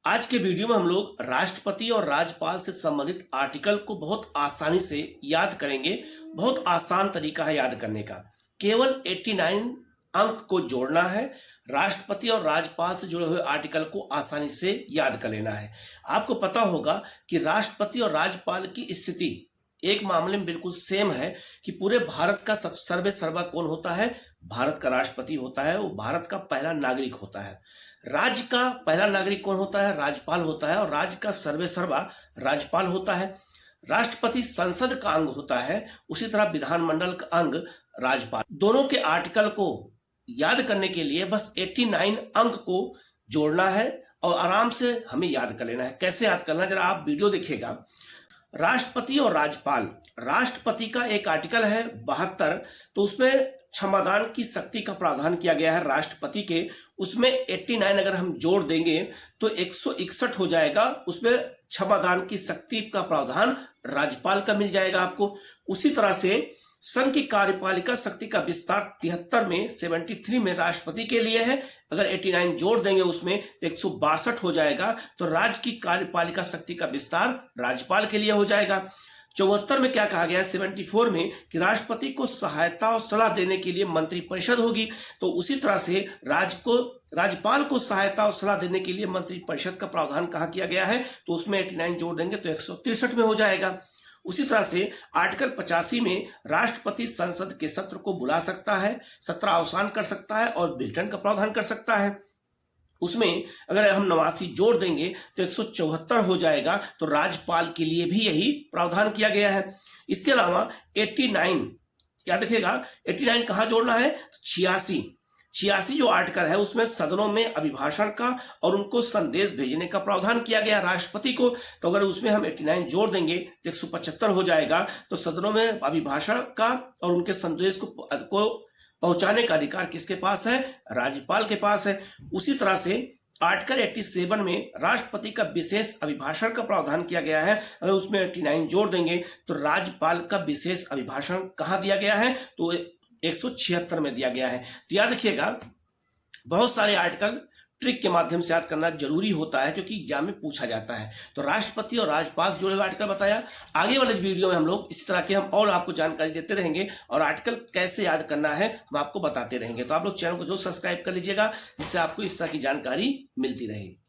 आज के वीडियो में हम लोग राष्ट्रपति और राज्यपाल से संबंधित आर्टिकल को बहुत आसानी से याद करेंगे। बहुत आसान तरीका है याद करने का। केवल 89 अंक को जोड़ना है। राष्ट्रपति और राज्यपाल से जुड़े हुए आर्टिकल को आसानी से याद कर लेना है। आपको पता होगा कि राष्ट्रपति और राज्यपाल की स्थिति एक मामले में बिल्कुल सेम है कि पूरे भारत का सर्वे सर्वा कौन होता है? भारत का राष्ट्रपति होता है। वो भारत का पहला नागरिक होता है। राज्य का पहला नागरिक कौन होता है? राज्यपाल होता है। और राज्य का सर्वे सर्वा राज्यपाल होता है। राष्ट्रपति संसद का अंग होता है, उसी तरह विधानमंडल का अंग राज्यपाल। दोनों के आर्टिकल को याद करने के लिए बस 89 अंक को जोड़ना है और आराम से हमें याद कर लेना है। कैसे याद करना, जरा आप वीडियो देखिएगा। राष्ट्रपति और राज्यपाल, राष्ट्रपति का एक आर्टिकल है 72, तो उसमें क्षमादान की शक्ति का प्रावधान किया गया है राष्ट्रपति के। उसमें 89 अगर हम जोड़ देंगे तो 161 हो जाएगा। उसमें क्षमादान की शक्ति का प्रावधान राज्यपाल का मिल जाएगा आपको। उसी तरह से संघ की कार्यपालिका शक्ति का विस्तार 73 में 73 में राष्ट्रपति के लिए है। अगर 89 जोड़ देंगे उसमें तो 162 हो जाएगा। तो राज्य की कार्यपालिका शक्ति का विस्तार राज्यपाल के लिए हो जाएगा। 74 में क्या कहा गया है 74 में कि राष्ट्रपति को सहायता और सलाह देने के लिए मंत्रिपरिषद होगी। तो उसी तरह से राज्यपाल को सहायता और सलाह देने के लिए मंत्रिपरिषद का प्रावधान कहा किया गया है। तो उसमें 89 जोड़ देंगे तो 163 में हो जाएगा। उसी तरह से आर्टिकल 85 में राष्ट्रपति संसद के सत्र को बुला सकता है, सत्र अवसान कर सकता है और विघटन का प्रावधान कर सकता है। उसमें अगर हम 89 जोड़ देंगे तो 174 हो जाएगा। तो राज्यपाल के लिए भी यही प्रावधान किया गया है। इसके अलावा 89 क्या देखिएगा, 89 कहाँ जोड़ना है? 86 जो आर्टिकल है उसमें सदनों में अभिभाषण का और उनको संदेश भेजने का प्रावधान किया गया राष्ट्रपति को। तो अगर उसमें हम 89 जोड़ देंगे तो 175 हो जाएगा। तो सदनों में अभिभाषण का और उनके संदेश को पहुंचाने का अधिकार किसके पास है? राज्यपाल के पास है। उसी तरह से आर्टिकल 87 में राष्ट्रपति का विशेष अभिभाषण का प्रावधान किया गया है। अगर उसमें 89 जोड़ देंगे तो राज्यपाल का विशेष अभिभाषण कहाँ दिया गया है? तो 176 में दिया गया है। तो याद रखिएगा, बहुत सारे आर्टिकल ट्रिक के माध्यम से याद करना जरूरी होता है क्योंकि एग्जाम में पूछा जाता है। तो राष्ट्रपति और राज्यपाल से जुड़े हुए आर्टिकल बताया। आगे वाले वीडियो में हम लोग इसी तरह के हम और आपको जानकारी देते रहेंगे और आर्टिकल कैसे याद करना है हम आपको बताते रहेंगे। तो आप लोग चैनल को जो सब्सक्राइब कर लीजिएगा जिससे आपको इस तरह की जानकारी मिलती रहे।